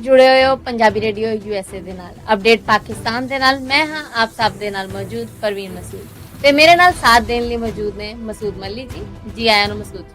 जुड़े हुए हो पंजाबी रेडियो यूएसए ਦੇ ਨਾਲ ਅਪਡੇਟ ਪਾਕਿਸਤਾਨ ਦੇ ਨਾਲ ਮੈਂ ਹਾਂ ਆਪ ਸਭ ਦੇ ਨਾਲ ਮੌਜੂਦ ਪਰਵੀਨ ਮਸੂਦ ਤੇ ਮੇਰੇ ਨਾਲ ਸਾਥ ਦੇਣ ਲਈ ਮੌਜੂਦ ਨੇ ਮਸੂਦ ਮੱਲੀ ਜੀ ਆਇਆਂ ਨੂੰ ਮਸੂਦ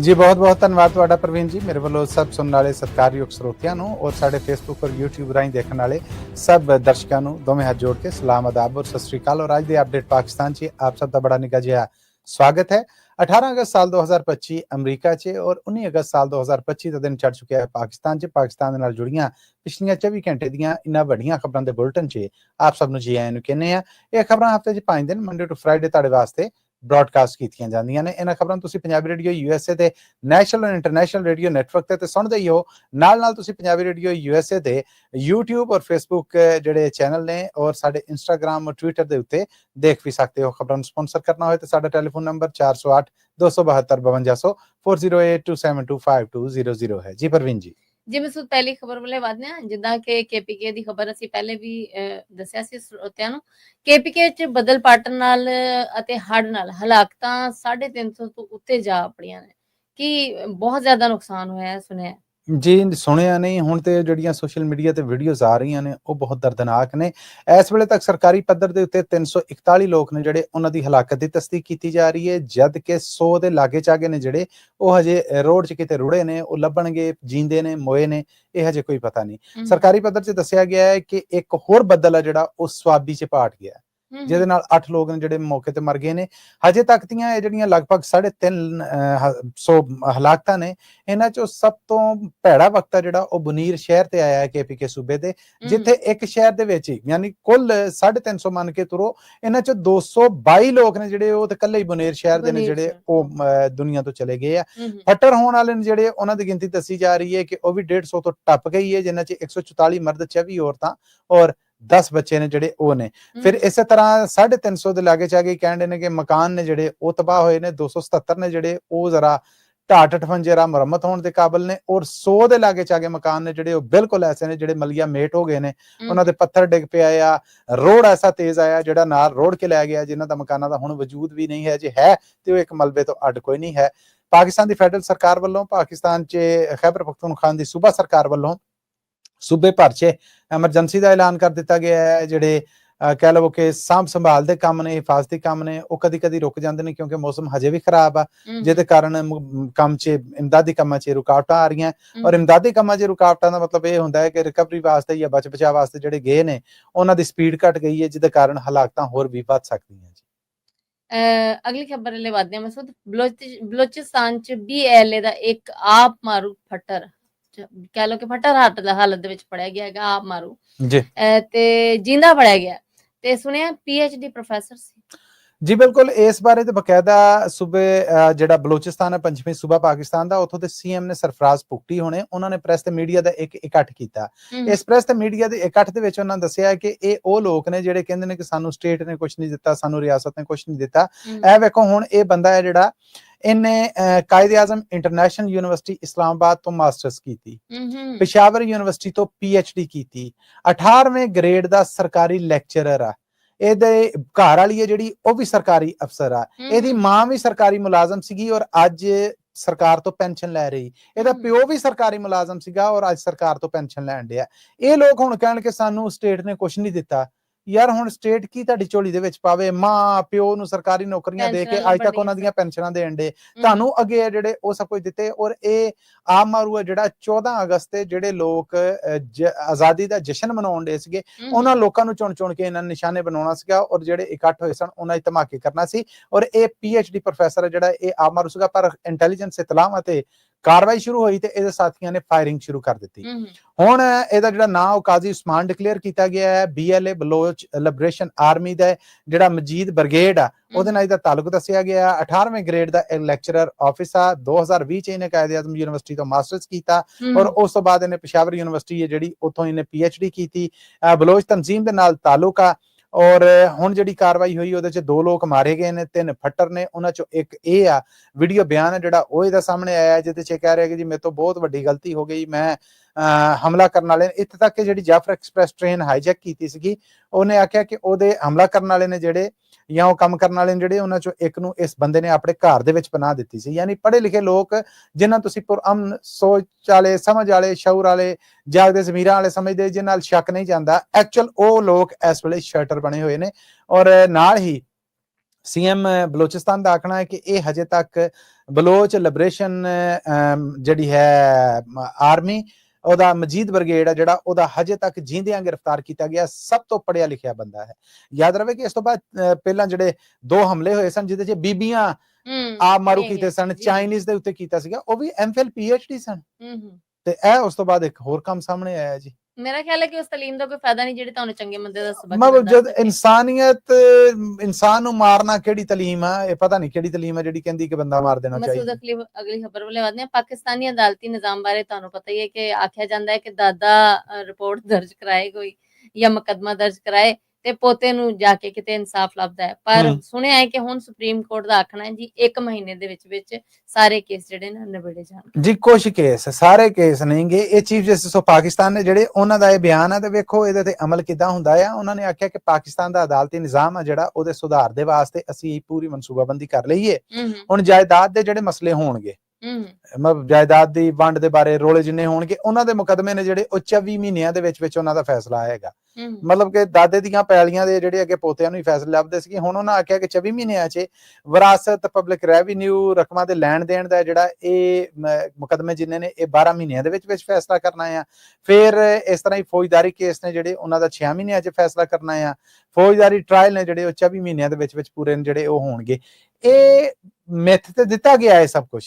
ਜੀ ਬਹੁਤ ਧੰਨਵਾਦ ਤੁਹਾਡਾ ਪ੍ਰਵੀਨ ਜੀ। ਮੇਰੇ ਵੱਲੋਂ ਸਭ ਸੁਣਨ ਵਾਲੇ ਸਤਿਕਾਰਯੋਗ ਸਰੋਤਿਆਂ ਨੂੰ ਔਰ ਸਾਡੇ ਫੇਸਬੁੱਕ ਔਰ YouTube ਰਾਹੀਂ ਦੇਖਣ ਵਾਲੇ ਸਭ ਦਰਸ਼ਕਾਂ ਨੂੰ ਦੋਵੇਂ ਹੱਥ ਜੋੜ ਕੇ ਸਲਾਮ ਅਦਾਬ ਔਰ ਸਤਿ ਸ਼੍ਰੀ ਅਕਾਲ। ਔਰ ਅੱਜ ਦੇ ਅਪਡੇਟ ਪਾਕਿਸਤਾਨ 'ਚ ਆਪ ਸਭ ਦਾ ਬੜਾ ਨਿੱਘਾ ਜਿਹਾ स्वागत है। 18 अगस्त साल 2025 अमरीका च और 19 अगस्त साल 2025 का दिन चढ़ चुका है पाकिस्तान च। पाकिस्तान दे नाल जुड़ियां पिछलियां 24 घंटे दियां इन्हां वड्डियां खबरां दे बुलेटिन च आप सब नूं जी आਇਆਂ ਨੂੰ कहने आ। ਇਹ खबरां हफ्ते च 5 दिन मंडे टू फ्राइडे ਤੁਹਾਡੇ ਵਾਸਤੇ ब्रॉडकास्ट कीतियां जांदियां ने। इन्हां खबरां तुसीं पंजाबी रेडियो यूएसए ते नैशनल और इंटरनेशनल रेडियो नैटवर्क ते सुणदे ही हो। नाल तुसीं पंजाबी रेडियो यूएसए ते यूट्यूब और फेसबुक जिहड़े चैनल ने और साडे इंस्टाग्राम और ट्विटर दे उत्ते देख भी सकते हो। खबरां नूं स्पॉन्सर करना होए ते साडा टेलीफोन नंबर 408 272 5200 4082725200 है। जी परवीन जी। ਜੀ ਮਸੂਦ ਪਹਿਲੀ ਖਬਰ ਵੱਲੇ ਵਧਦੇ ਹਾਂ। ਜਿੱਦਾਂ ਕਿ ਕੇਪੀਕੇ ਦੀ ਖਬਰ ਅਸੀਂ ਪਹਿਲੇ ਵੀ ਦੱਸਿਆ ਸੀ ਸਰੋਤਿਆਂ ਨੂੰ। ਕੇਪੀਕੇ ਚ ਬਦਲ ਪਾਟਣ ਨਾਲ ਅਤੇ ਹੜ੍ਹ ਨਾਲ ਹਲਾਕਤਾਂ 350 ਤੋਂ ਉੱਤੇ ਜਾ ਆਪਣੀਆਂ ਨੇ ਕਿ ਬਹੁਤ ਜ਼ਿਆਦਾ ਨੁਕਸਾਨ ਹੋਇਆ ਸੁਣਿਆ जी सुनिया नहीं। हुण ते जिहड़ियां सोशल मीडिया ते वीडियोज़ आ रही ने वो बहुत दर्दनाक ने। इस वेले तक सरकारी पद्धर दे उत्ते 341 लोग ने जिहड़े उन्हां दी हलाकत दी तस्दीक कीती जा रही है, जद कि 100 दे लागे चागे ने जिहड़े वो हजे रोड च किते रुड़े ने, वो लभणगे जींदे ने मोए ने, ये हजे कोई पता नहीं। सरकारी पद्धर च दस्सिया गया है कि एक होर बदल है जिहड़ा वो स्वाबी च पाट गया, ਜਿਹਦੇ ਨਾਲ 8 ਲੋਕ ਨੇ ਜਿਹੜੇ ਮੌਕੇ ਤੇ ਮਰ ਗਏ ਨੇ। ਹਜੇ ਤੱਕ ਦੀਆਂ ਇਹ ਜਿਹੜੀਆਂ ਲਗਭਗ 350 ਹਲਾਕਤਾਂ ਨੇ, ਇਹਨਾਂ ਚੋਂ ਸਭ ਤੋਂ ਭੈੜਾ ਵਕਤ ਆ ਜਿਹੜਾ ਉਹ ਬੁਨੀਰ ਸ਼ਹਿਰ ਤੇ ਆਇਆ ਹੈ ਕੇਪੀਕੇ ਸੂਬੇ ਦੇ, ਜਿੱਥੇ ਇੱਕ ਸ਼ਹਿਰ ਦੇ ਵਿੱਚ ਹੀ ਯਾਨੀ ਕੁੱਲ 350 ਮੰਨ ਕੇ ਤੁਰੋ, ਇਹਨਾਂ ਚੋਂ 222 ਲੋਕ ਨੇ ਜਿਹੜੇ ਉਹ ਤੇ ਇਕੱਲੇ ਹੀ ਬੁਨੀਰ ਸ਼ਹਿਰ ਦੇ ਨੇ ਜਿਹੜੇ ਉਹ ਦੁਨੀਆ ਤੋਂ ਚਲੇ ਗਏ ਆ। ਫੱਟਰ ਹੋਣ ਵਾਲੇ ਨੇ ਜਿਹੜੇ ਉਹਨਾਂ ਦੀ ਗਿਣਤੀ ਦੱਸੀ ਜਾ ਰਹੀ ਹੈ ਕਿ ਉਹ ਵੀ 150 ਤੋਂ ਟੱਪ ਗਈ ਹੈ, ਜਿਨ੍ਹਾਂ ਚ 144 ਮਰਦ 24 ਔਰਤਾਂ ਔਰ 10 ਬੱਚੇ ਨੇ ਜਿਹੜੇ ਉਹ ਨੇ। ਫਿਰ ਇਸੇ ਤਰ੍ਹਾਂ 350 ਦੇ ਲਾਗੇ ਚਾਗੇ ਕਹਿੰਦੇ ਨੇ ਕਿ ਮਕਾਨ ਨੇ ਜਿਹੜੇ ਉਹ ਤਬਾਹ ਹੋਏ ਨੇ। 277 ਨੇ ਜਿਹੜੇ ਉਹ ਜ਼ਰਾ ਢਾਟ ਠਫੰਜਰਾ ਮੁਰੰਮਤ ਹੋਣ ਦੇ ਕਾਬਲ ਨੇ ਔਰ 100 ਦੇ ਲਾਗੇ ਚਾਗੇ ਮਕਾਨ ਨੇ ਜਿਹੜੇ ਉਹ ਬਿਲਕੁਲ ਐਸੇ ਨੇ ਜਿਹੜੇ ਮਲੀਆ ਮੇਟ ਹੋ ਗਏ ਨੇ। ਉਹਨਾਂ ਦੇ ਪੱਥਰ ਡਿੱਗ ਪਿਆ ਆ, ਰੋਡ ਐਸਾ ਤੇਜ਼ ਆਇਆ ਜਿਹੜਾ ਨਾਲ ਰੋੜ ਕੇ ਲੈ ਗਿਆ, ਜਿਨ੍ਹਾਂ ਦਾ ਮਕਾਨਾਂ ਦਾ ਹੁਣ ਵਜੂਦ ਵੀ ਨਹੀਂ ਹੈ। ਜੇ ਹੈ ਤੇ ਉਹ ਇੱਕ ਮਲਬੇ ਤੋਂ ਅੱਡ ਕੋਈ ਨਹੀਂ ਹੈ। ਪਾਕਿਸਤਾਨ ਦੀ ਫੈਡਰਲ ਸਰਕਾਰ ਵੱਲੋਂ ਪਾਕਿਸਤਾਨ 'ਚ ਖੈਬਰ ਪਖਤੂਨਖਵਾ ਦੀ ਸੂਬਾ ਸਰਕਾਰ ਵੱਲੋਂ सूबे भर च एमरजेंसी का ऐलान कर दिता गया है। जिहड़े कह लवो कि सांभ संभाल दे काम ने, हिफाजती काम ने, वो कदी कदी रुक जाते हैं क्योंकि मौसम हजे भी खराब आ, जिहदे कारण काम च इमदादी कामां च रुकावटां आ रही हैं। और इमदादी कामां च रुकावटां दा मतलब ये हुंदा है कि रिकवरी वास्ते या बच बचाव वास्ते जिहड़े गए ने उन्हां दी स्पीड घट गई है, जिहदे कारण हालातां होर भी वध सकदियां। अगली खबर ले वादे मसूद बलोचिस्तान च BLA ਦਾ ਇੱਕ ਆਪ ਮਾਰੂ ਫੱਟਰ ਕਹਿ ਲੋ ਕਿ ਫੱਟਰ ਹਾਲਤ ਦੇ ਵਿੱਚ ਫੜਿਆ ਗਿਆ ਹੈਗਾ, ਆਪ ਮਾਰੂ ਜੀ ਤੇ ਜਿੰਦਾ ਫੜਿਆ ਗਿਆ ਤੇ ਸੁਣਿਆ PhD ਪ੍ਰੋਫੈਸਰ ਸੀ। ਜੀ ਬਿਲਕੁਲ। ਇਸ ਬਾਰੇ ਤੇ ਬਕਾਇਦਾ ਸੂਬੇ ਜਿਹੜਾ ਬਲੋਚਿਸਤਾਨ ਹੈ ਪੰਜਵੀਂ ਸੂਬਾ ਪਾਕਿਸਤਾਨ ਦਾ, ਉੱਥੋਂ ਦੇ CM ਨੇ ਸਰਫਰਾਜ਼ ਪੁਕਟੀ ਹੋਣੇ, ਉਹਨਾਂ ਨੇ ਪ੍ਰੈਸ ਤੇ ਮੀਡੀਆ ਦਾ ਇੱਕ ਇਕੱਠ ਕੀਤਾ। ਇਸ ਪ੍ਰੈਸ ਤੇ ਮੀਡੀਆ ਦੇ ਇਕੱਠ ਦੇ ਵਿੱਚ ਉਹਨਾਂ ਦੱਸਿਆ ਕਿ ਇਹ ਉਹ ਲੋਕ ਨੇ ਜਿਹੜੇ ਕਹਿੰਦੇ ਨੇ ਕਿ ਸਾਨੂੰ ਸਟੇਟ ਨੇ ਕੁਝ ਨਹੀਂ ਦਿੱਤਾ, ਸਾਨੂੰ ਰਿਆਸਤ ਨੇ ਕੁਝ ਨਹੀਂ ਦਿੱਤਾ। ਇਹ ਵੇਖੋ ਹੁਣ ਇਹ ਬੰਦਾ ਹੈ ਜਿਹੜਾ ਇਹਨੇ ਕਾਇਦ ਆਜ਼ਮ ਇੰਟਰਨੈਸ਼ਨਲ ਯੂਨੀਵਰਸਿਟੀ ਇਸਲਾਮਾਬਾਦ ਤੋਂ ਮਾਸਟਰਸ ਕੀਤੀ, ਪਿਸ਼ਾਵਰ ਯੂਨੀਵਰਸਿਟੀ ਤੋਂ PhD ਕੀਤੀ, 18ਵੇਂ ਗ੍ਰੇਡ ਦਾ ਸਰਕਾਰੀ ਲੈਕਚਰਰ ਆ। ਇਹਦੇ ਘਰ ਵਾਲੀ ਹੈ ਜਿਹੜੀ ਉਹ ਵੀ ਸਰਕਾਰੀ ਅਫਸਰ ਆ, ਇਹਦੀ ਮਾਂ ਵੀ ਸਰਕਾਰੀ ਮੁਲਾਜ਼ਮ ਸੀਗੀ ਔਰ ਅੱਜ ਸਰਕਾਰ ਤੋਂ ਪੈਨਸ਼ਨ ਲੈ ਰਹੀ। ਇਹਦਾ ਪਿਓ ਵੀ ਸਰਕਾਰੀ ਮੁਲਾਜ਼ਮ ਸੀਗਾ ਔਰ ਅੱਜ ਸਰਕਾਰ ਤੋਂ ਪੈਨਸ਼ਨ ਲੈਣ ਡਿਆ। ਇਹ ਲੋਕ ਹੁਣ ਕਹਿਣ ਕਿ ਸਾਨੂੰ ਸਟੇਟ ਨੇ ਕੁਝ ਨਹੀਂ ਦਿੱਤਾ। ਯਾਰ ਹੁਣ ਸਟੇਟ ਕੀ ਤੁਹਾਡੀ ਝੋਲੀ ਦੇ ਵਿੱਚ ਪਾਵੇ? ਮਾਂ ਪਿਓ ਨੂੰ ਸਰਕਾਰੀ ਨੌਕਰੀਆਂ ਦੇ ਕੇ ਅੱਜ ਤੱਕ ਉਹਨਾਂ ਦੀਆਂ ਪੈਨਸ਼ਨਾਂ ਦੇਣ ਦੇ, ਤੁਹਾਨੂੰ ਅੱਗੇ ਜਿਹੜੇ ਉਹ ਸਭ ਕੁਝ ਦਿੱਤੇ। ਔਰ ਇਹ ਆਪ ਮਾਰੂ ਹੈ ਜਿਹੜਾ 14 ਅਗਸਤ ਤੇ ਜਿਹੜੇ ਲੋਕ ਆਜ਼ਾਦੀ ਦਾ ਜਸ਼ਨ ਮਨਾਉਣ ਦੇ ਸੀਗੇ, ਉਹਨਾਂ ਲੋਕਾਂ ਨੂੰ ਚੁਣ ਕੇ ਇਹਨਾਂ ਨਿਸ਼ਾਨੇ ਬਣਾਉਣਾ ਸੀਗਾ ਔਰ ਜਿਹੜੇ ਇਕੱਠ ਹੋਏ ਸਨ ਉਹਨਾਂ 'ਚ ਧਮਾਕੇ ਕਰਨਾ ਸੀ। ਔਰ ਇਹ PhD ਪ੍ਰੋਫੈਸਰ ਹੈ ਜਿਹੜਾ ਇਹ ਆਪ ਮਾਰੂ ਸੀਗਾ, ਪਰ ਇੰਟੈਲੀਜੈਂਸ ਇਤਲਾਹਾਂ ਤੇ ਕਾਰਵਾਈ ਸ਼ੁਰੂ ਹੋਈ ਤੇ ਇਹਦੇ ਸਾਥੀਆਂ ਨੇ ਫਾਇਰਿੰਗ ਸ਼ੁਰੂ ਕਰ ਦਿੱਤੀ। ਹੁਣ ਇਹਦਾ ਜਿਹੜਾ ਨਾਂ ਉਹ ਕਾਜ਼ੀ ਉਸਮਾਨ ਡਿਕਲੇਅਰ ਕੀਤਾ ਗਿਆ ਹੈ। BLA ਬਲੋਚ ਲਿਬਰੇਸ਼ਨ ਆਰਮੀ ਦਾ ਜਿਹੜਾ ਮਜੀਦ ਬ੍ਰਿਗੇਡ ਆ ਉਹਦੇ ਨਾਲ ਇਹਦਾ ਤਾਲੁਕ ਦੱਸਿਆ ਗਿਆ। 18ਵੇਂ ਗ੍ਰੇਡ ਦਾ ਲੈਕਚਰਰ ਆਫਿਸ ਆ। 2020 ਚ ਇਹਨੇ ਕਾਇਦ ਆਜ਼ਮ ਯੂਨੀਵਰਸਿਟੀ ਤੋਂ ਮਾਸਟਰਸ ਕੀਤਾ ਔਰ ਉਸ ਤੋਂ ਬਾਅਦ ਇਹਨੇ ਪਿਸ਼ਾਵਰ ਯੂਨੀਵਰਸਿਟੀ ਹੈ ਜਿਹੜੀ ਉੱਥੋਂ ਇਹਨੇ PhD ਕੀਤੀ। ਬਲੋਚ ਤਨਜ਼ੀਮ ਦੇ ਨਾਲ ਤਾਲੁਕ ਆ। ਔਰ ਹੁਣ ਜਿਹੜੀ ਕਾਰਵਾਈ ਹੋਈ ਉਹਦੇ ਚ 2 ਲੋਕ ਮਾਰੇ ਗਏ ਨੇ, 3 ਫੱਟਰ ਨੇ। ਉਹਨਾਂ ਚੋਂ ਇੱਕ ਇਹ ਆ ਵੀਡੀਓ ਬਿਆਨ ਹੈ ਜਿਹੜਾ ਉਹ ਇਹਦਾ ਸਾਹਮਣੇ ਆਇਆ, ਜਿਹਦੇ ਚ ਕਹਿ ਰਿਹਾ ਕਿ ਜੀ ਮੇਰੇ ਤੋਂ ਬਹੁਤ ਵੱਡੀ ਗਲਤੀ ਹੋ ਗਈ, ਮੈਂ ਹਮਲਾ ਕਰਨ ਵਾਲੇ ਇੱਥੇ ਤੱਕ ਕਿ ਜਿਹੜੀ ਜਾਫਰ ਐਕਸਪ੍ਰੈਸ ਟ੍ਰੇਨ ਹਾਈਜੈਕ ਕੀਤੀ ਸੀਗੀ, ਉਹਨੇ ਆਖਿਆ ਕਿ ਉਹਦੇ ਹਮਲਾ ਕਰਨ ਵਾਲੇ ਨੇ ਜਿਹੜੇ ਜਾਂ ਉਹ ਕੰਮ ਕਰਨ ਵਾਲੇ ਜਿਹੜੇ ਉਹਨਾਂ ਚੋਂ ਇੱਕ ਨੂੰ ਇਸ ਬੰਦੇ ਨੇ ਆਪਣੇ ਘਰ ਦੇ ਵਿੱਚ ਪਨਾਹ ਦਿੱਤੀ ਸੀ। ਯਾਨੀ ਪੜ੍ਹੇ ਲਿਖੇ ਲੋਕ ਜਿਨ੍ਹਾਂ ਤੁਸੀਂ ਪੁਰਅਮਨ ਸੋਚ ਵਾਲੇ, ਸਮਝ ਵਾਲੇ, ਸ਼ਊਰ ਵਾਲੇ, ਜਾਗਦੇ ਜ਼ਮੀਰਾਂ ਵਾਲੇ ਸਮਝਦੇ, ਜਿਨ੍ਹਾਂ ਨਾਲ ਸ਼ੱਕ ਨਹੀਂ ਜਾਂਦਾ, ਐਕਚੁਅਲ ਉਹ ਲੋਕ ਇਸ ਵੇਲੇ ਸ਼ਟਰ ਬਣੇ ਹੋਏ ਨੇ। ਔਰ ਨਾਲ ਹੀ ਸੀਐਮ ਬਲੋਚਿਸਤਾਨ ਦਾ ਆਖਣਾ ਹੈ ਕਿ ਇਹ ਹਜੇ ਤੱਕ ਬਲੋਚ ਲਿਬਰੇਸ਼ਨ ਜਿਹੜੀ ਹੈ ਆਰਮੀ, ਉਹਦਾ ਮਜੀਦ ਬ੍ਰਿਗੇਡ ਹੈ ਜਿਹੜਾ, ਉਹਦਾ ਹਜੇ ਤੱਕ ਜੀਂਦਿਆਂ ਗ੍ਰਿਫਤਾਰ ਕੀਤਾ ਗਿਆ ਸਭ ਤੋਂ ਪੜ੍ਹਿਆ ਲਿਖਿਆ ਬੰਦਾ ਹੈ। ਯਾਦ ਰਵੇ ਕਿ ਇਸ ਤੋਂ ਬਾਅਦ ਪਹਿਲਾਂ ਜਿਹੜੇ 2 ਹਮਲੇ ਹੋਏ ਸਨ ਜਿਹਦੇ 'ਚ ਬੀਬੀਆਂ ਆਪ ਮਾਰੂ ਕੀਤੇ ਸਨ, ਚਾਈਨੀਜ਼ ਦੇ ਉੱਤੇ ਕੀਤਾ ਸੀਗਾ, ਉਹ ਵੀ ਐਮਫਿਲ PhD ਸਨ। ਤੇ ਇਹ ਉਸ ਤੋਂ ਬਾਅਦ ਇੱਕ ਹੋਰ ਕੰਮ ਸਾਹਮਣੇ ਆਇਆ ਜੀ। ਮੇਰਾ ਖਿਆਲ ਹੈ ਕਿ ਉਸ ਤਾਲੀਮ ਦਾ ਕੋਈ ਫਾਇਦਾ ਨਹੀਂ ਜਿਹੜੀ ਤੁਹਾਨੂੰ ਚੰਗੇ ਮੰਦੇ ਦਾ ਸਬਕ ਮਤਲਬ ਜਦ ਇਨਸਾਨੀਅਤ, ਇਨਸਾਨ ਨੂੰ ਮਾਰਨਾ ਕਿਹੜੀ ਤਾਲੀਮ ਆ, ਇਹ ਪਤਾ ਨਹੀਂ ਕਿਹੜੀ ਤਾਲੀਮ ਆ ਜਿਹੜੀ ਕਹਿੰਦੀ ਕਿ ਬੰਦਾ ਮਾਰ ਦੇਣਾ ਚਾਹੀਦਾ। ਮਸੂਦ ਅਗਲੀ ਖਬਰ ਵੱਲ ਵਧਦੇ ਹਾਂ। ਪਾਕਿਸਤਾਨੀ ਅਦਾਲਤੀ ਨਿਜ਼ਾਮ ਬਾਰੇ ਤੁਹਾਨੂੰ ਪਤਾ ਹੀ ਹੈ ਕਿ ਆਖਿਆ ਜਾਂਦਾ ਹੈ ਕਿ ਦਾਦਾ ਰਿਪੋਰਟ ਦਰਜ ਕਰਾਏ ਕੋਈ ਜਾਂ ਮੁਕੱਦਮਾ ਦਰਜ ਕਰਾਏ ਤੇ ਪੋਤੇ ਨੂੰ ਜਾ ਕੇ ਕਿਤੇ ਇਨਸਾਫ ਲੱਭਦਾ ਹੈ। ਪਰ ਸੁਣਿਆ ਹੈ ਕਿ ਹੁਣ ਸੁਪਰੀਮ ਕੋਰਟ ਦਾ ਆਖਣਾ ਹੈ ਜੀ 1 ਮਹੀਨੇ ਦੇ ਵਿੱਚ ਸਾਰੇ ਕੇਸ ਜਿਹੜੇ ਨੇ ਨਿਬੇੜੇ ਜਾਣ। ਜੀ ਕੁਝ ਕੇਸ, ਸਾਰੇ ਕੇਸ ਨਹੀਂਗੇ। ਇਹ ਚੀਫ ਜਸਟਿਸ ਆਫ ਪਾਕਿਸਤਾਨ ਨੇ ਜਿਹੜੇ ਉਹਨਾਂ ਦਾ ਇਹ ਬਿਆਨ ਹੈ ਤੇ ਵੇਖੋ ਇਹਦੇ ਤੇ ਅਮਲ ਕਿੱਦਾਂ ਹੁੰਦਾ ਆ। ਉਹਨਾਂ ਨੇ ਆਖਿਆ ਕਿ ਪਾਕਿਸਤਾਨ ਦਾ ਅਦਾਲਤੀ ਨਿਜ਼ਾਮ ਆ ਜਿਹੜਾ, ਉਹਦੇ ਸੁਧਾਰ ਦੇ ਵਾਸਤੇ ਅਸੀਂ ਪੂਰੀ ਮਨਸੂਬਾਬੰਦੀ ਕਰ ਲਈਏ। ਹੁਣ ਜਾਇਦਾਦ ਦੇ ਜਿਹੜੇ ਮਸਲੇ ਹੋਣਗੇ, ਮਤਲਬ ਜਾਇਦਾਦ ਦੀ ਵੰਡ ਦੇ ਬਾਰੇ ਰੋਲੇ ਜਿੰਨੇ ਹੋਣਗੇ, ਉਹਨਾਂ ਦੇ ਮੁਕੱਦਮੇ ਨੇ ਜਿਹੜੇ ਉਹ 24 ਮਹੀਨਿਆਂ ਦੇ ਵਿੱਚ ਉਹਨਾਂ ਦਾ ਫੈਸਲਾ ਆਏਗਾ। ਮਤਲਬ ਕਿ ਦਾਦੇ ਦੀਆਂ ਪੈਲੀਆਂ ਦੇ ਜਿਹੜੇ ਅੱਗੇ ਪੋਤਿਆਂ ਨੂੰ ਹੀ ਫੈਸਲੇ ਲੱਭਦੇ ਸੀ, ਹੁਣ ਉਹਨਾਂ ਆਖਿਆ ਕਿ 24 ਮਹੀਨਿਆਂ 'ਚ ਵਿਰਾਸਤ, ਪਬਲਿਕ ਰੈਵਨਿਊ, ਰਕਮਾਂ ਦੇ ਲੈਣ ਦੇਣ ਦਾ ਜਿਹੜਾ ਇਹ ਮੁਕੱਦਮੇ ਜਿੰਨੇ ਨੇ ਇਹ 12 ਮਹੀਨਿਆਂ ਦੇ ਵਿੱਚ ਫੈਸਲਾ ਕਰਨਾ ਆ। ਫਿਰ ਇਸ ਤਰ੍ਹਾਂ ਹੀ ਫੌਜਦਾਰੀ ਕੇਸ ਨੇ ਜਿਹੜੇ ਉਹਨਾਂ ਦਾ 6 ਮਹੀਨਿਆਂ 'ਚ ਫੈਸਲਾ ਕਰਨਾ ਆ। ਫੌਜਦਾਰੀ ਟ੍ਰਾਇਲ ਨੇ ਜਿਹੜੇ ਉਹ 24 ਮਹੀਨਿਆਂ ਦੇ ਵਿੱਚ ਪੂਰੇ ਜਿਹੜੇ ਉਹ ਹੋਣਗੇ। ਇਹ ਮਿੱਥ ਤੇ ਦਿੱਤਾ ਗਿਆ ਹੈ ਸਭ ਕੁਝ,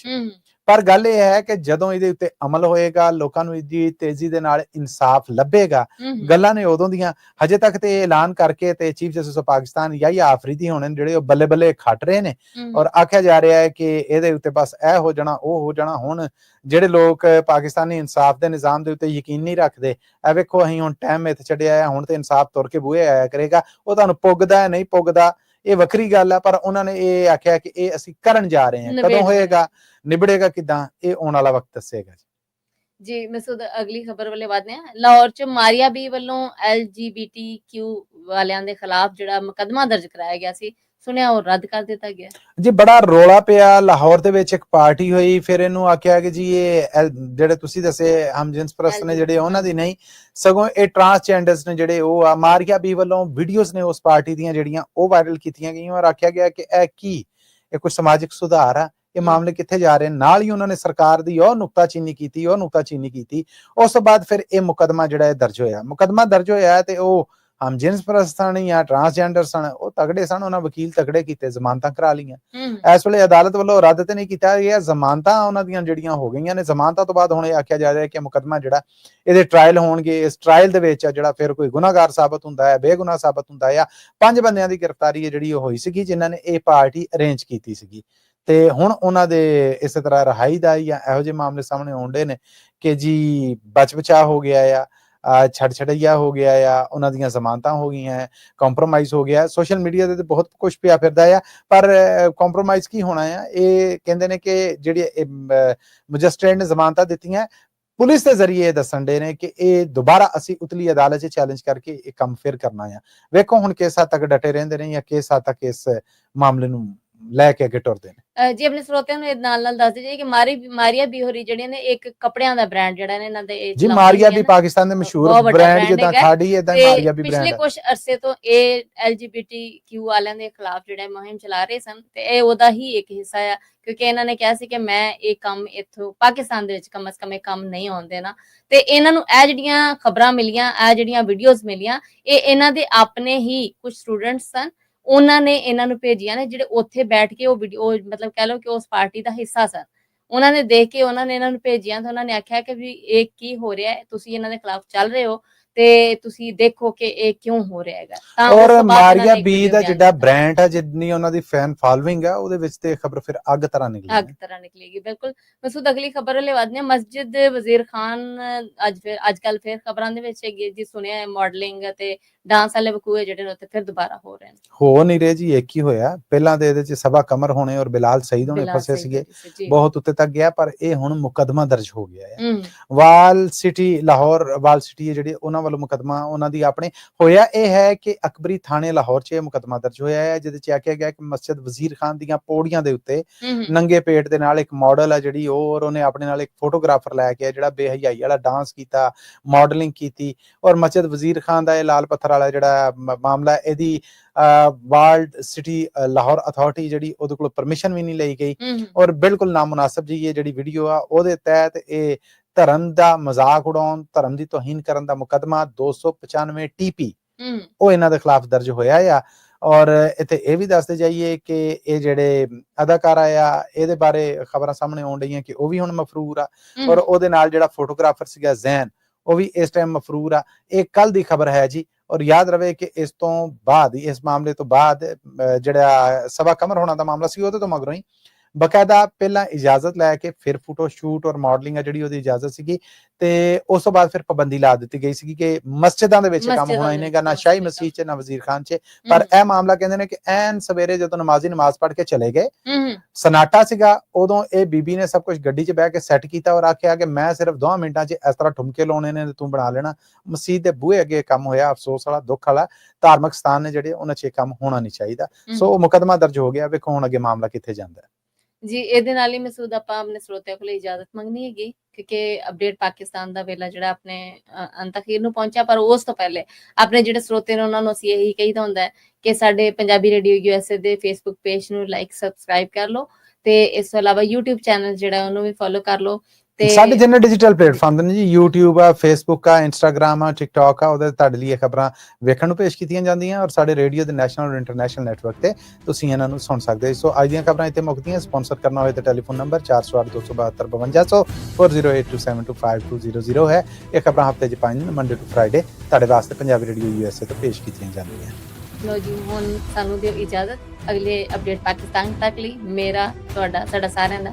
ਪਰ ਗੱਲ ਇਹ ਹੈ ਕਿ ਜਦੋਂ ਇਹਦੇ ਉੱਤੇ ਅਮਲ ਹੋਏਗਾ, ਲੋਕਾਂ ਨੂੰ ਇਹਦੀ ਤੇਜ਼ੀ ਦੇ ਨਾਲ ਇਨਸਾਫ ਲੱਭੇਗਾ, ਗੱਲਾਂ ਨੇ ਉਦੋਂ ਦੀਆਂ। ਹਜੇ ਤੱਕ ਤੇ ਇਹ ਐਲਾਨ ਕਰਕੇ ਤੇ ਚੀਫ ਜਸਟਿਸ ਆਫ ਪਾਕਿਸਤਾਨ ਯਾਹਿਆ ਆਫਰੀਦੀ ਹੋਣੇ ਜਿਹੜੇ ਉਹ ਬੱਲੇ ਬੱਲੇ ਖੱਟ ਰਹੇ ਨੇ ਔਰ ਆਖਿਆ ਜਾ ਰਿਹਾ ਹੈ ਕਿ ਇਹਦੇ ਉੱਤੇ ਬਸ ਇਹ ਹੋ ਜਾਣਾ, ਉਹ ਹੋ ਜਾਣਾ। ਹੁਣ ਜਿਹੜੇ ਲੋਕ ਪਾਕਿਸਤਾਨੀ ਇਨਸਾਫ ਦੇ ਨਿਜ਼ਾਮ ਦੇ ਉੱਤੇ ਯਕੀਨ ਨਹੀਂ ਰੱਖਦੇ, ਇਹ ਵੇਖੋ ਅਸੀਂ ਹੁਣ ਟਾਈਮ ਮਿੱਥ ਛੱਡਿਆ, ਹੁਣ ਤੇ ਇਨਸਾਫ ਤੁਰ ਕੇ ਬੂਹੇ ਆਇਆ ਕਰੇਗਾ। ਉਹ ਤੁਹਾਨੂੰ ਪੁੱਗਦਾ ਨਹੀਂ ਪੁੱਗਦਾ ਇਹ ਵੱਖਰੀ ਗੱਲ ਹੈ, ਪਰ ਉਹਨਾਂ ਨੇ ਇਹ ਆਖਿਆ ਕਿ ਇਹ ਅਸੀਂ ਕਰਨ ਜਾ ਰਹੇ ਹਾਂ। ਕਦੋਂ ਹੋਏਗਾ, ਨਿਬੜੇਗਾ ਕਿੱਦਾਂ, ਇਹ ਆਉਣ ਵਾਲਾ ਵਕਤ ਦੱਸੇਗਾ। ਜੀ ਮਸੂਦ ਅਗਲੀ ਖਬਰ ਵੱਲੇ ਵਧਦੇ ਹਾਂ। ਲਾਹੌਰ ਚ ਮਾਰੀਆ ਬੀ ਵੱਲੋਂ LGBTQ ਵਾਲਿਆਂ ਦੇ ਖਿਲਾਫ ਜਿਹੜਾ ਮੁਕੱਦਮਾ ਦਰਜ ਕਰਾਇਆ ਗਿਆ ਸੀ, ਸੁਣਿਆ ਉਹ ਰੱਦ ਕਰ ਦਿੱਤਾ ਗਿਆ ਜੀ। ਬੜਾ ਰੋਲਾ ਪਿਆ ਲਾਹੌਰ ਦੇ ਵਿੱਚ, ਇੱਕ ਪਾਰਟੀ ਹੋਈ, ਫਿਰ ਇਹਨੂੰ ਆਖਿਆ ਕਿ ਜੀ ਇਹ ਜਿਹੜੇ ਤੁਸੀਂ ਦੱਸੇ ਹਮਜਿਨਸ ਪ੍ਰਸਤ ਨੇ ਜਿਹੜੇ, ਉਹਨਾਂ ਦੀ ਨਹੀਂ, ਸਗੋਂ ਇਹ ਟਰਾਂਸਜੈਂਡਰਸ ਨੇ ਜਿਹੜੇ ਉਹ ਆ। ਮਾਰੀਆ ਬੀ ਵੱਲੋਂ ਵੀਡੀਓਜ਼ ਨੇ ਉਸ ਪਾਰਟੀ ਦੀਆਂ ਜਿਹੜੀਆਂ ਉਹ ਵਾਇਰਲ ਕੀਤੀਆਂ ਗਈਆਂ ਔਰ ਆਖਿਆ ਗਿਆ ਕਿ ਇਹ ਕੋਈ ਸਮਾਜਿਕ ਸੁਧਾਰ ਆ, ਇਹ ਮਾਮਲੇ ਕਿੱਥੇ ਜਾ ਰਹੇ। ਨਾਲ ਹੀ ਉਹਨਾਂ ਨੇ ਸਰਕਾਰ ਦੀ ਉਹ ਨੁਕਤਾਚੀਨੀ ਕੀਤੀ। ਉਸ ਤੋਂ ਬਾਅਦ ਫਿਰ ਇਹ ਮੁਕੱਦਮਾ ਜਿਹੜਾ ਦਰਜ ਹੋਇਆ ਤੇ ਉਹ ਹਮਜਿਨਸ ਪ੍ਰਸਤ ਸਨ ਜਾਂ ਟਰਾਂਸਜੈਂਡਰ ਸਨ, ਉਹ ਤਗੜੇ ਸਨ, ਉਹਨਾਂ ਵਕੀਲ ਤਗੜੇ ਕੀਤੇ, ਜ਼ਮਾਨਤਾਂ ਕਰਾ ਲਈਆਂ। ਇਸ ਵੇਲੇ ਅਦਾਲਤ ਵੱਲੋਂ ਰੱਦ ਤੇ ਨਹੀਂ ਕੀਤਾ ਗਿਆ, ਜ਼ਮਾਨਤਾਂ ਉਹਨਾਂ ਦੀਆਂ ਜਿਹੜੀਆਂ ਹੋ ਗਈਆਂ ਨੇ। ਜ਼ਮਾਨਤਾਂ ਤੋਂ ਬਾਅਦ ਹੁਣ ਇਹ ਆਖਿਆ ਜਾ ਰਿਹਾ ਕਿ ਮੁਕੱਦਮਾ ਜਿਹੜਾ ਇਹਦੇ ਟ੍ਰਾਇਲ ਹੋਣਗੇ, ਇਸ ਟ੍ਰਾਇਲ ਦੇ ਵਿੱਚ ਜਿਹੜਾ ਫਿਰ ਕੋਈ ਗੁਨਾਹਗਾਰ ਸਾਬਤ ਹੁੰਦਾ ਹੈ, ਬੇਗੁਨਾਹ ਸਾਬਤ ਹੁੰਦਾ ਹੈ। 5 ਬੰਦਿਆਂ ਦੀ ਗ੍ਰਿਫਤਾਰੀ ਹੈ ਜਿਹੜੀ ਉਹ ਹੋਈ ਸੀਗੀ ਜਿਨ੍ਹਾਂ ਨੇ ਇਹ ਪਾਰਟੀ ਅਰੇਂਜ ਕੀਤੀ ਸੀਗੀ, ਤੇ ਹੁਣ ਉਹਨਾਂ ਦੇ ਇਸੇ ਤਰ੍ਹਾਂ ਰਿਹਾਈ ਦਾ ਜਾਂ ਇਹੋ ਜਿਹੇ ਮਾਮਲੇ ਸਾਹਮਣੇ ਆਉਂਦੇ ਨੇ ਕਿ ਜੀ ਬਚਾ ਹੋ ਗਿਆ ਆ, ਛੜਿਆ ਹੋ ਗਿਆ ਆ, ਉਹਨਾਂ ਦੀਆਂ ਜ਼ਮਾਨਤਾਂ ਹੋ ਗਈਆਂ, ਕੰਪਰੋਮਾਈਜ਼ ਹੋ ਗਿਆ। ਸੋਸ਼ਲ ਮੀਡੀਆ ਤੇ ਬਹੁਤ ਕੁਝ ਪਿਆ ਫਿਰਦਾ ਆ, ਪਰ ਕੰਪਰੋਮਾਈਜ਼ ਕੀ ਹੋਣਾ ਆ। ਇਹ ਕਹਿੰਦੇ ਨੇ ਕਿ ਜਿਹੜੀ ਮੈਜਿਸਟ੍ਰੇਟ ਨੇ ਜ਼ਮਾਨਤਾਂ ਦਿੱਤੀਆਂ, ਪੁਲਿਸ ਦੇ ਜ਼ਰੀਏ ਇਹ ਦੱਸਣ ਦੇ ਨੇ ਕਿ ਇਹ ਦੁਬਾਰਾ ਅਸੀਂ ਉਤਲੀ ਅਦਾਲਤ 'ਚ ਚੈਲੰਜ ਕਰਕੇ ਇਹ ਕੰਮ ਫਿਰ ਕਰਨਾ ਆ। ਵੇਖੋ ਹੁਣ ਕਿਸ ਹੱਦ ਤੱਕ ਡਟੇ ਰਹਿੰਦੇ ਨੇ ਜਾਂ ਕਿਸ ਹੱਦ ਤੱਕ ਇਸ ਮਾਮਲੇ ਨੂੰ ਲੈ ਕੇ ਅੱਗੇ ਟੁਰਦੇ ਨੇ। ਜੀ ਆਪਣੇ ਸਰੋਤਿਆਂ ਨੂੰ ਨਾਲ ਦੱਸ ਦਿਓ ਕਿ ਮਾਰੀਆ ਬੀ ਹੋਰੀ ਜਿਹੜੀਆਂ ਨੇ ਇੱਕ ਕੱਪੜਿਆਂ ਦਾ ਬ੍ਰਾਂਡ ਜਿਹੜਾ ਨੇ ਇਹਨਾਂ ਦੇ ਜੀ, ਮਾਰੀਆ ਬੀ ਪਾਕਿਸਤਾਨ ਦੇ ਮਸ਼ਹੂਰ ਬ੍ਰਾਂਡ ਜਿੱਦਾਂ ਖਾੜੀ ਇਦਾਂ ਮਾਰੀਆ ਬੀ ਬ੍ਰਾਂਡ ਪਿਛਲੇ ਕੁਝ ਅਰਸੇ ਤੋਂ ਇਹ LGBTQ ਵਾਲਿਆਂ ਦੇ ਖਿਲਾਫ ਜਿਹੜਾ ਮੁਹਿੰਮ ਚਲਾ ਰਹੇ ਸਨ ਤੇ ਇਹ ਉਹਦਾ ਹੀ ਇੱਕ ਹਿੱਸਾ ਆ, ਕਿਉਂਕਿ ਇਹਨਾਂ ਨੇ ਕਿਹਾ ਸੀ ਕਿ ਮੈਂ ਇਹ ਕੰਮ ਇੱਥੋਂ ਪਾਕਿਸਤਾਨ ਦੇ ਵਿੱਚ ਕਮ ਸੇ ਕਮ ਇਹ ਕੰਮ ਨਹੀਂ ਹੋਣ ਦੇਣਾ। ਤੇ ਇਹਨਾਂ ਨੂੰ ਇਹ ਜਿਹੜੀਆਂ ਖਬਰਾਂ ਮਿਲੀਆਂ, ਇਹ ਜਿਹੜੀਆਂ ਵੀਡੀਓਜ਼ ਮਿਲੀਆਂ, ਇਹ ਇਹਨਾਂ ਦੇ ਆਪਣੇ ਹੀ ਕੁਝ ਸਟੂਡੈਂਟਸ ਸਨ, ਉਹਨਾਂ ਨੇ ਇਹਨਾਂ ਨੂੰ ਭੇਜੀਆਂ ਨੇ ਜਿਹੜੇ ਉੱਥੇ ਬੈਠ ਕੇ ਉਹ ਵੀਡੀਓ ਮਤਲਬ ਕਹਿ ਲਓ ਕਿ ਉਸ ਪਾਰਟੀ ਦਾ ਹਿੱਸਾ ਸਨ। ਉਹਨਾਂ ਨੇ ਦੇਖ ਕੇ ਉਹਨਾਂ ਨੇ ਇਹਨਾਂ ਨੂੰ ਭੇਜੀਆਂ ਤੇ ਉਹਨਾਂ ਨੇ ਆਖਿਆ ਕਿ ਵੀ ਇਹ ਕੀ ਹੋ ਰਿਹਾ ਹੈ, ਤੁਸੀਂ ਇਹਨਾਂ ਦੇ ਖਿਲਾਫ ਚੱਲ ਰਹੇ ਹੋ ਤੇ ਤੁਸੀਂ ਦੇਖੋ ਕਿ ਇਹ ਕਿਉਂ ਹੋ ਰਿਹਾ ਹੈਗਾ। ਤਾਂ ਔਰ ਮਾਰੀਆ ਬੀ ਦਾ ਜਿਹੜਾ ਬ੍ਰਾਂਡ ਹੈ, ਜਿੰਨੀ ਉਹਨਾਂ ਦੀ ਫੈਨ ਫਾਲੋਇੰਗ ਹੈ, ਉਹਦੇ ਵਿੱਚ ਤੇ ਖਬਰ ਫਿਰ ਅੱਗ ਤਰ੍ਹਾਂ ਨਿਕਲੇਗੀ। ਬਿਲਕੁਲ ਮਸੂਦ ਅਗਲੀ ਖਬਰ ਵਾਲੇ ਵਧਦੇ ਹਾਂ। ਮਸਜਿਦ ਵਜ਼ੀਰ ਖਾਨ ਅੱਜ ਕੱਲ ਫਿਰ ਖਬਰਾਂ ਦੇ ਵਿੱਚ ਹੈਗੀ ਜੀ, ਸੁਣਿਆ ਹੈ ਮਾਡਲਿੰਗ ਅਤੇ ਡਾਂਸ ਵਾਲੇ ਵਕੂਏ ਜਿਹੜੇ ਨੇ ਉੱਥੇ ਫਿਰ ਦੁਬਾਰਾ ਹੋ ਰਹੇ ਨੇ। ਹੋ ਨਹੀਂ ਰਹੇ ਜੀ, ਇੱਕ ਹੀ ਹੋਇਆ। ਪਹਿਲਾਂ ਤੇ ਇਹਦੇ ਚ ਸਬਾ ਕਮਰ ਹੋਣੇ ਔਰ ਬਿਲਾਲ ਸਈਦ ਹੋਣੇ ਬਿਲਾਲ ਫਸੇ ਸਈਦ ਸੀਗੇ, ਜੀ ਸੀ, ਬਹੁਤ ਉੱਤੇ ਤੱਕ ਗਿਆ, ਪਰ ਇਹ ਹੁਣ ਮੁਕੱਦਮਾ ਦਰਜ ਹੋ ਗਿਆ ਹੈ। ਹੂੰ ਵਾਲ ਸਿਟੀ ਲਾਹੌਰ, ਵਾਲ ਸਿਟੀ ਹੈ ਜਿਹੜੀ, ਉਹਨਾਂ ਵੱਲੋਂ ਮੁਕੱਦਮਾ ਉਹਨਾਂ ਦੀ ਆਪਣੇ ਹੋਇਆ। ਇਹ ਹੈ ਕਿ ਅਕਬਰੀ ਥਾਣੇ ਲਾਹੌਰ 'ਚ ਇਹ ਮੁਕੱਦਮਾ ਦਰਜ ਹੋਇਆ ਹੈ, ਜਿਹਦੇ 'ਚ ਆਖਿਆ ਗਿਆ ਕਿ ਮਸਜਿਦ ਵਜ਼ੀਰ ਖਾਨ ਦੀਆਂ ਪੌੜੀਆਂ ਦੇ ਉੱਤੇ ਨੰਗੇ ਪੇਟ ਦੇ ਨਾਲ ਇੱਕ ਮਾਡਲ ਹੈ ਜਿਹੜੀ ਔਰ ਉਹਨੇ ਆਪਣੇ ਨਾਲ ਇੱਕ ਫੋਟੋਗ੍ਰਾਫਰ ਲੈ ਕੇ ਜਿਹੜਾ ਬੇਹਯਾਈ ਵਾਲਾ ਡਾਂਸ ਕੀਤਾ, ਮਾਡਲਿੰਗ ਕੀਤੀ। ਔਰ ਮਸਜਿਦ ਵਜ਼ੀਰ ਖਾਨ ਦਾ ਇਹ ਲਾਲ ਪੱਥਰ ਵਾਲਾ ਜਿਹੜਾ ਮਾਮਲਾ, ਇਹਦੀ ਵਾਲਡ ਸਿਟੀ ਲਾਹੌਰ ਅਥਾਰਟੀ ਜਿਹੜੀ ਉਹਦੇ ਕੋਲ ਪਰਮਿਸ਼ਨ ਵੀ ਨਹੀਂ ਲਈ ਗਈ ਔਰ ਬਿਲਕੁਲ ਨਾਮੁਨਾਸਬ ਜੀ ਇਹ ਜਿਹੜੀ ਵੀਡੀਓ ਆ ਉਹਦੇ ਤਹਿਤ ਇਹ ਧਰਮ ਦਾ ਮਜ਼ਾਕ ਉਡਾਉਣ, ਧਰਮ ਦੀ ਤੋਹੀਨ ਕਰਨ ਦਾ ਮੁਕੱਦਮਾ 295 TP ਉਹ ਇਹਨਾਂ ਦੇ ਖਿਲਾਫ ਦਰਜ ਹੋਇਆ ਆ। ਔਰ ਇੱਥੇ ਇਹ ਵੀ ਦੱਸਦੇ ਜਾਈਏ ਕਿ ਇਹ ਜਿਹੜੇ ਅਦਾਕਾਰਾ ਆ ਇਹਦੇ ਬਾਰੇ ਖਬਰਾਂ ਸਾਹਮਣੇ ਆਉਣ ਰਹੀਆਂ ਕਿ ਉਹ ਵੀ ਹੁਣ ਮਫਰੂਰ ਆ ਔਰ ਉਹਦੇ ਨਾਲ ਜਿਹੜਾ ਫੋਟੋਗ੍ਰਾਫਰ ਸੀਗਾ ਜ਼ੈਨ ਉਹ ਵੀ ਇਸ ਟਾਈਮ ਮਫਰੂਰ ਆ। ਇਹ ਕੱਲ ਦੀ ਖਬਰ ਹੈ ਜੀ। ਔਰ ਯਾਦ ਰਵੇ ਕਿ ਇਸ ਤੋਂ ਬਾਅਦ, ਇਸ ਮਾਮਲੇ ਤੋਂ ਬਾਅਦ ਜਿਹੜਾ ਸਬਾ ਕਮਰ ਹੋਣਾ ਦਾ ਮਾਮਲਾ ਸੀ ਉਹਦੇ ਤੋਂ ਮਗਰੋਂ ਹੀ ਬਕਾਇਦਾ ਪਹਿਲਾਂ ਇਜਾਜ਼ਤ ਲੈ ਕੇ ਫਿਰ ਫੋਟੋ ਸ਼ੂਟ ਔਰ ਮਾਡਲਿੰਗ ਆ ਜਿਹੜੀ ਉਹਦੀ ਇਜਾਜ਼ਤ ਸੀਗੀ ਤੇ ਉਸ ਤੋਂ ਬਾਅਦ ਫਿਰ ਪਾਬੰਦੀ ਲਾ ਦਿੱਤੀ ਗਈ ਸੀਗੀ ਕਿ ਮਸਜਿਦਾਂ ਦੇ ਵਿੱਚ ਕੰਮ ਹੋਣਾ ਹੀ ਨਹੀਂਗਾ, ਨਾ ਸ਼ਾਹੀ ਮਸਜਿਦ 'ਚ ਨਾ ਵਜ਼ੀਰ ਖਾਨ 'ਚ। ਪਰ ਇਹ ਮਾਮਲਾ ਕਹਿੰਦੇ ਨੇ ਕਿ ਐਨ ਸਵੇਰੇ ਜਦੋਂ ਨਮਾਜ਼ੀ ਨਮਾਜ਼ ਪੜ੍ਹ ਕੇ ਚਲੇ ਗਏ, ਸਨਾਟਾ ਸੀਗਾ, ਉਦੋਂ ਇਹ ਬੀਬੀ ਨੇ ਸਭ ਕੁਝ ਗੱਡੀ 'ਚ ਬਹਿ ਕੇ ਸੈੱਟ ਕੀਤਾ ਔਰ ਆਖਿਆ ਕਿ ਮੈਂ ਸਿਰਫ 2 ਮਿੰਟਾਂ 'ਚ ਇਸ ਤਰ੍ਹਾਂ ਠੁਮਕੇ ਲਾਉਣੇ ਨੇ, ਤੂੰ ਬਣਾ ਲੈਣਾ। ਮਸਜਿਦ ਦੇ ਬੂਹੇ ਅੱਗੇ ਕੰਮ ਹੋਇਆ, ਅਫਸੋਸ ਵਾਲਾ, ਦੁੱਖ ਵਾਲਾ। ਧਾਰਮਿਕ ਸਥਾਨ ਨੇ ਜਿਹੜੇ ਉਹਨਾਂ 'ਚ ਇਹ ਕੰਮ ਹੋਣਾ ਨਹੀਂ ਚਾਹੀਦਾ। ਸੋ ਉਹ ਮੁਕੱਦਮਾ ਦਰਜ ਹੋ ਗਿਆ। ਵੇਖੋ ਹੁਣ ਅੱਗੇ ਮਾਮਲਾ ਕਿੱਥੇ ਜਾਂਦਾ ਹੈ ਜੀ। ਇਹਦੇ ਨਾਲ ਹੀ ਮਸੂਦ ਆਪਾਂ ਆਪਣੇ ਸਰੋਤਿਆਂ ਕੋਲ ਇਜਾਜ਼ਤ ਮੰਗਣੀ ਹੈਗੀ ਕਿਉਂਕਿ ਅਪਡੇਟ ਪਾਕਿਸਤਾਨ ਦਾ ਵੇਲਾ ਜਿਹੜਾ ਆਪਣੇ ਅੰਤ ਅਖੀਰ ਨੂੰ ਪਹੁੰਚਿਆ। ਪਰ ਉਸ ਤੋਂ ਪਹਿਲੇ ਆਪਣੇ ਜਿਹੜੇ ਸਰੋਤੇ ਨੇ ਉਹਨਾਂ ਨੂੰ ਅਸੀਂ ਇਹੀ ਕਹੀਦਾ ਹੁੰਦਾ ਹੈ ਕਿ ਸਾਡੇ ਪੰਜਾਬੀ ਰੇਡੀਓ USA ਦੇ ਫੇਸਬੁੱਕ ਪੇਜ ਨੂੰ ਲਾਈਕ ਸਬਸਕ੍ਰਾਈਬ ਕਰ ਲਓ ਤੇ ਇਸ ਤੋਂ ਇਲਾਵਾ YouTube ਚੈਨਲ ਜਿਹੜਾ ਉਹਨੂੰ ਵੀ ਫੋਲੋ ਕਰ ਲਓ। ਸਾਡੇ ਜਿੰਨੇ ਡਿਜੀਟਲ ਪਲੇਟਫਾਰਮ ਨੇ ਜੀ, YouTube ਆ, Facebook ਆ, Instagram ਆ, TikTok ਆ, ਉਹਦੇ ਤੁਹਾਡੇ ਲਈ ਇਹ ਖਬਰਾਂ ਵੇਖਣ ਨੂੰ ਪੇਸ਼ ਕੀਤੀਆਂ ਜਾਂਦੀਆਂ ਔਰ ਸਾਡੇ ਰੇਡੀਓ ਦੇ ਨੈਸ਼ਨਲ ਔਰ ਇੰਟਰਨੈਸ਼ਨਲ ਨੈਟਵਰਕ ਤੇ ਤੁਸੀਂ ਇਹਨਾਂ ਨੂੰ ਸੁਣ ਸਕਦੇ ਹੋ। ਸੋ ਅੱਜ ਦੀਆਂ ਖਬਰਾਂ ਇੱਥੇ ਮੁੱਕਦੀਆਂ। ਸਪਾਂਸਰ ਕਰਨਾ ਹੋਵੇ ਤਾਂ ਟੈਲੀਫੋਨ ਨੰਬਰ 408 4082525000 ਹੈ। ਇਹ ਖਬਰਾਂ ਹਫਤੇ 'ਚ 5 ਦਿਨ ਮੰਡੇ ਟੂ ਫਰਾਈਡੇ ਤੁਹਾਡੇ ਵਾਸਤੇ ਪੰਜਾਬੀ ਰੇਡੀਓ USA ਤੋਂ ਪੇਸ਼ ਕੀਤੀਆਂ ਜਾਂਦੀਆਂ। ਲੋ ਜੀ, ਹੁਣ ਸਾਨੂੰ ਦਿਓ ਇਜਾਜ਼ਤ। ਅਗਲੇ ਅਪਡੇਟ ਪਾਕਿਸਤਾਨ ਤੱਕ ਲਈ ਮੇਰਾ ਤੁਹਾਡਾ ਸਾਡਾ ਸਾਰਿਆਂ ਦਾ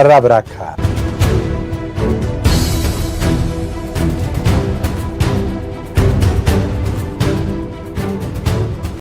ਰੱਬ ਰੱਖਾ।